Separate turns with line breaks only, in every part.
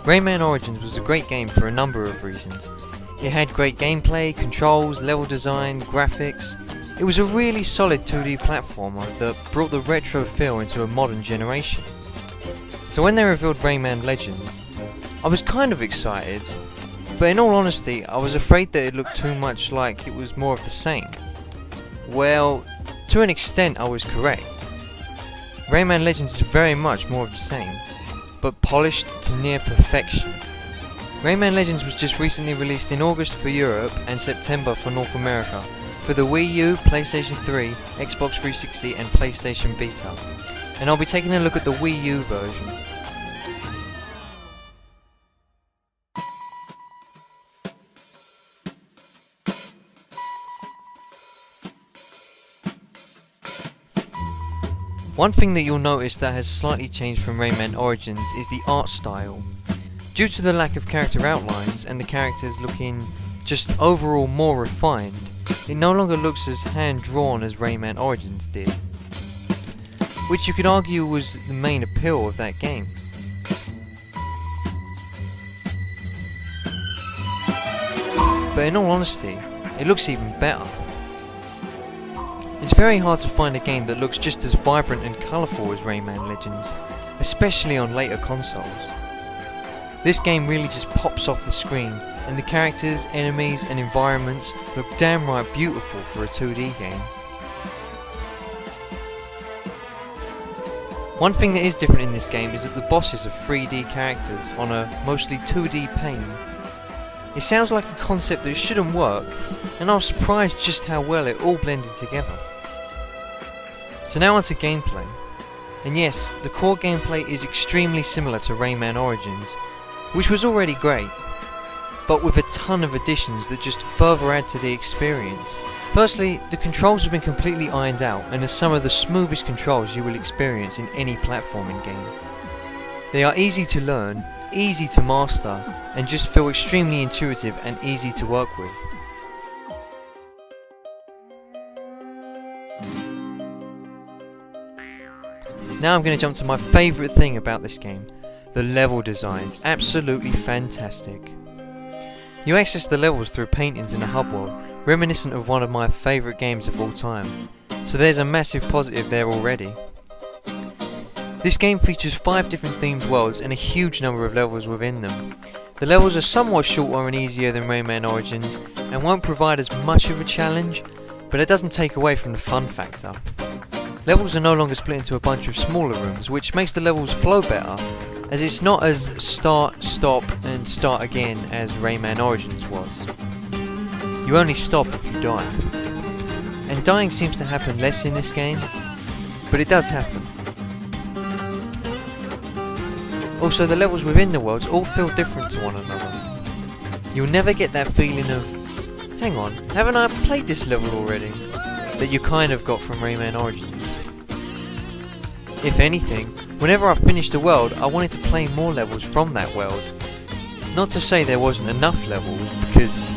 Rayman Origins was a great game for a number of reasons. It had great gameplay, controls, level design, graphics. It was a really solid 2D platformer that brought the retro feel into a modern generation. So when they revealed Rayman Legends, I was kind of excited, but in all honesty, I was afraid that it looked too much like it was more of the same. Well, to an extent I was correct. Rayman Legends is very much more of the same, but polished to near perfection. Rayman Legends was just recently released in August for Europe and September for North America for the Wii U, PlayStation 3, Xbox 360 and PlayStation Vita. And I'll be taking a look at the Wii U version. One thing that you'll notice that has slightly changed from Rayman Origins is the art style. Due to the lack of character outlines and the characters looking just overall more refined, it no longer looks as hand-drawn as Rayman Origins did, which you could argue was the main appeal of that game. But in all honesty, it looks even better. It's very hard to find a game that looks just as vibrant and colourful as Rayman Legends, especially on later consoles. This game really just pops off the screen, and the characters, enemies and environments look damn right beautiful for a 2D game. One thing that is different in this game is that the bosses are 3D characters on a mostly 2D pane. It sounds like a concept that shouldn't work, and I was surprised just how well it all blended together. So now onto gameplay. And yes, the core gameplay is extremely similar to Rayman Origins, which was already great, but with a ton of additions that just further add to the experience. Firstly, the controls have been completely ironed out and are some of the smoothest controls you will experience in any platforming game. They are easy to learn, easy to master, and just feel extremely intuitive and easy to work with. Now I'm going to jump to my favourite thing about this game, the level design. Absolutely fantastic. You access the levels through paintings in a hub world, reminiscent of one of my favourite games of all time. So there's a massive positive there already. This game features 5 different themed worlds and a huge number of levels within them. The levels are somewhat shorter and easier than Rayman Origins and won't provide as much of a challenge, but it doesn't take away from the fun factor. Levels are no longer split into a bunch of smaller rooms, which makes the levels flow better, as it's not as start, stop and start again as Rayman Origins was. You only stop if you die. And dying seems to happen less in this game, but it does happen. Also, the levels within the worlds all feel different to one another. You'll never get that feeling of, hang on, haven't I played this level already? That you kind of got from Rayman Origins. If anything, whenever I finished a world, I wanted to play more levels from that world. Not to say there wasn't enough levels, because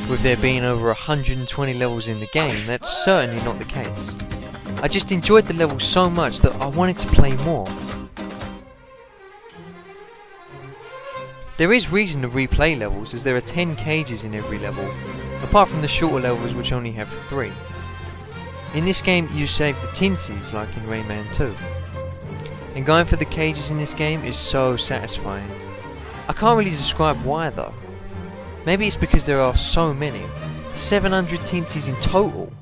with there being over 120 levels in the game, that's certainly not the case. I just enjoyed the levels so much that I wanted to play more. There is reason to replay levels, as there are 10 cages in every level, apart from the shorter levels which only have 3. In this game you save the tinsies like in Rayman 2. And going for the cages in this game is so satisfying. I can't really describe why though. Maybe it's because there are so many. 700 tinsies in total.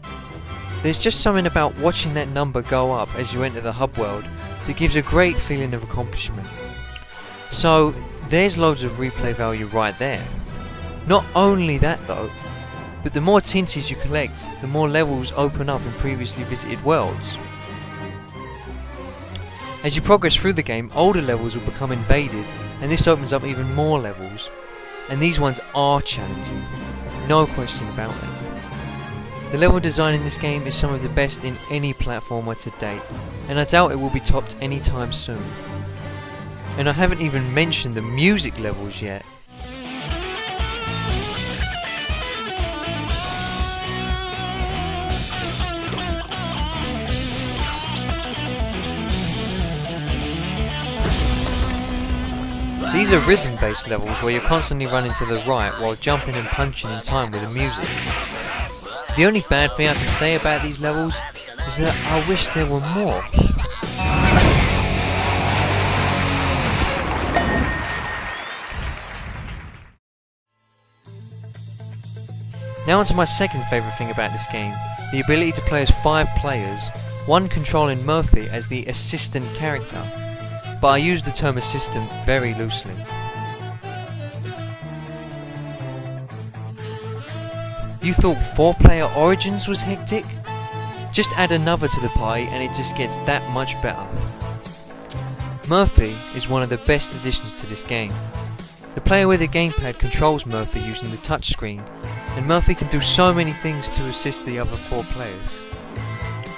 There's just something about watching that number go up as you enter the hub world that gives a great feeling of accomplishment. So there's loads of replay value right there. Not only that though, but the more tinsies you collect, the more levels open up in previously visited worlds. As you progress through the game, older levels will become invaded, and this opens up even more levels. And these ones are challenging, no question about it. The level design in this game is some of the best in any platformer to date, and I doubt it will be topped anytime soon. And I haven't even mentioned the music levels yet. These These are rhythm-based levels where you're constantly running to the right while jumping and punching in time with the music. The only bad thing I can say about these levels is that I wish there were more. Now onto my second favourite thing about this game, the ability to play as 5 players, one controlling Murphy as the assistant character, but I use the term assistant very loosely. You thought 4-player Origins was hectic? Just add another to the party and it just gets that much better. Murphy is one of the best additions to this game. The player with a gamepad controls Murphy using the touchscreen, and Murphy can do so many things to assist the other 4 players.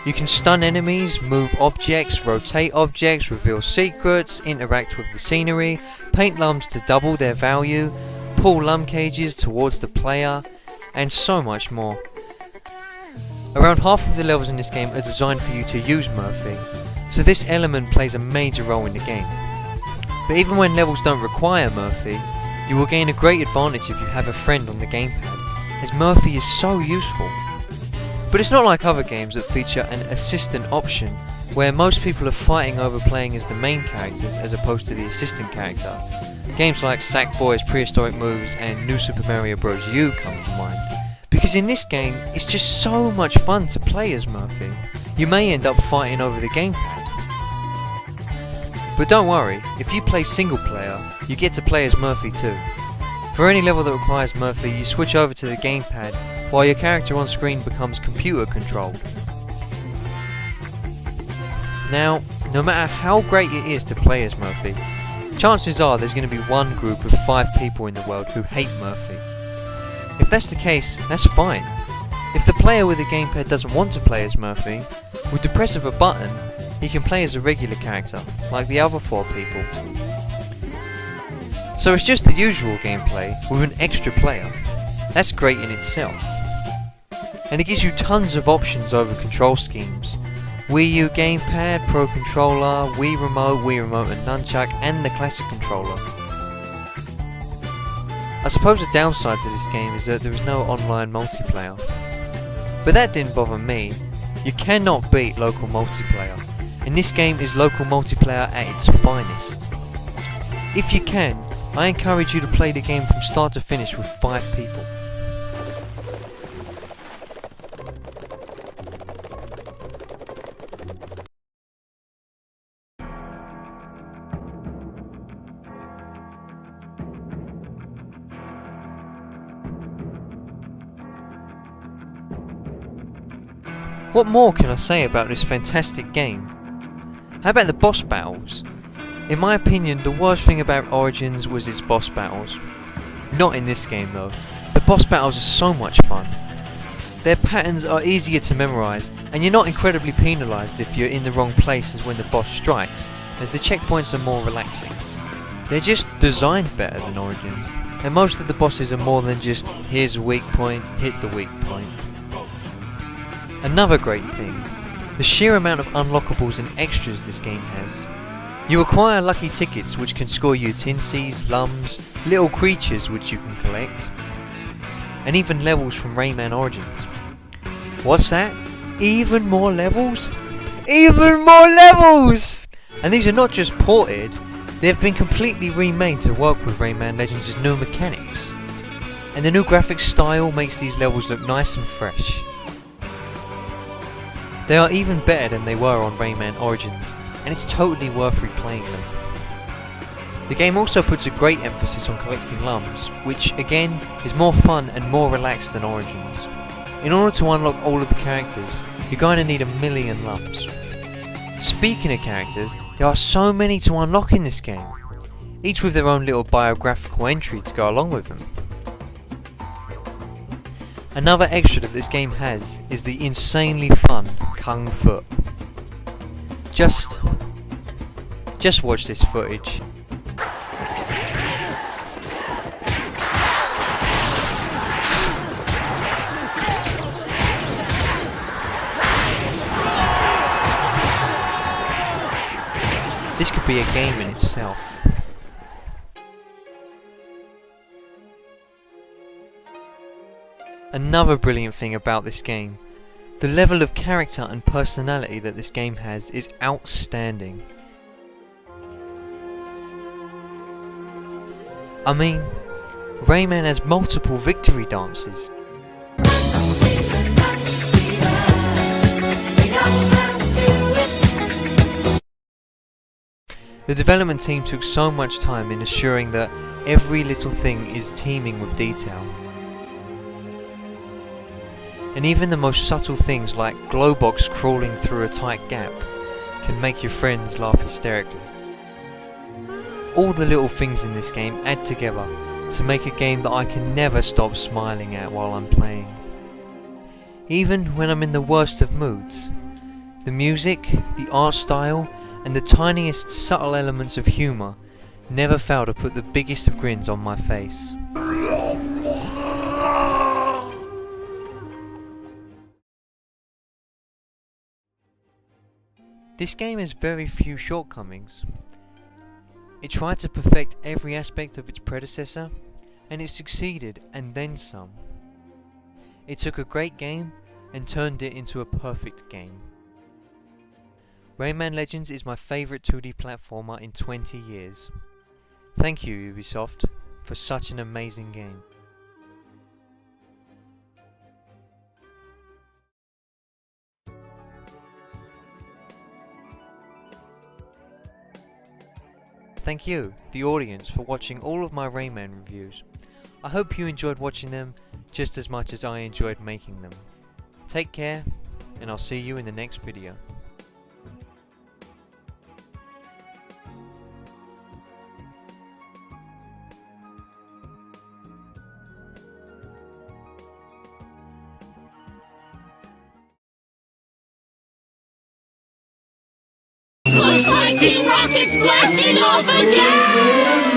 You can stun enemies, move objects, rotate objects, reveal secrets, interact with the scenery, paint lumps to double their value, pull lump cages towards the player, and so much more. Around half of the levels in this game are designed for you to use Murphy, so this element plays a major role in the game. But even when levels don't require Murphy, you will gain a great advantage if you have a friend on the gamepad, as Murphy is so useful. But it's not like other games that feature an assistant option, where most people are fighting over playing as the main characters as opposed to the assistant character. Games like Sackboy's Prehistoric Moves and New Super Mario Bros. U come to mind. Because in this game, it's just so much fun to play as Murphy. You may end up fighting over the gamepad. But don't worry, if you play single player, you get to play as Murphy too. For any level that requires Murphy, you switch over to the gamepad, while your character on screen becomes computer controlled. Now, no matter how great it is to play as Murphy, chances are there's going to be one group of 5 people in the world who hate Murphy. If that's the case, that's fine. If the player with the gamepad doesn't want to play as Murphy, with the press of a button, he can play as a regular character, like the other 4 people. So it's just the usual gameplay with an extra player. That's great in itself. And it gives you tons of options over control schemes. Wii U gamepad, Pro Controller, Wii Remote and Nunchuck, and the classic controller. I suppose the downside to this game is that there is no online multiplayer. But that didn't bother me. You cannot beat local multiplayer, and this game is local multiplayer at its finest. If you can, I encourage you to play the game from start to finish with 5 people. What more can I say about this fantastic game? How about the boss battles? In my opinion, the worst thing about Origins was its boss battles. Not in this game though. The boss battles are so much fun. Their patterns are easier to memorise, and you're not incredibly penalised if you're in the wrong places when the boss strikes, as the checkpoints are more relaxing. They're just designed better than Origins, and most of the bosses are more than just here's a weak point, hit the weak point. Another great thing, the sheer amount of unlockables and extras this game has. You acquire lucky tickets which can score you tinsies, lums, little creatures which you can collect, and even levels from Rayman Origins. What's that? Even more levels? Even more levels! And these are not just ported, they have been completely remade to work with Rayman Legends' new mechanics. And the new graphics style makes these levels look nice and fresh. They are even better than they were on Rayman Origins, and it's totally worth replaying them. The game also puts a great emphasis on collecting lums, which again is more fun and more relaxed than Origins. In order to unlock all of the characters, you're going to need 1,000,000 lums. Speaking of characters, there are so many to unlock in this game, each with their own little biographical entry to go along with them. Another extra that this game has is the insanely fun Kung Fu. Just watch this footage. This could be a game in itself. Another brilliant thing about this game, the level of character and personality that this game has is outstanding. I mean, Rayman has multiple victory dances. The development team took so much time in assuring that every little thing is teeming with detail. And even the most subtle things like Glowbox crawling through a tight gap can make your friends laugh hysterically. All the little things in this game add together to make a game that I can never stop smiling at while I'm playing. Even when I'm in the worst of moods, the music, the art style, and the tiniest subtle elements of humour never fail to put the biggest of grins on my face. This game has very few shortcomings. It tried to perfect every aspect of its predecessor, and it succeeded and then some. It took a great game and turned it into a perfect game. Rayman Legends is my favourite 2D platformer in 20 years. Thank you, Ubisoft, for such an amazing game. Thank you, the audience, for watching all of my Rayman reviews. I hope you enjoyed watching them just as much as I enjoyed making them. Take care, and I'll see you in the next video.
Looks like Team Rocket's blasting off again!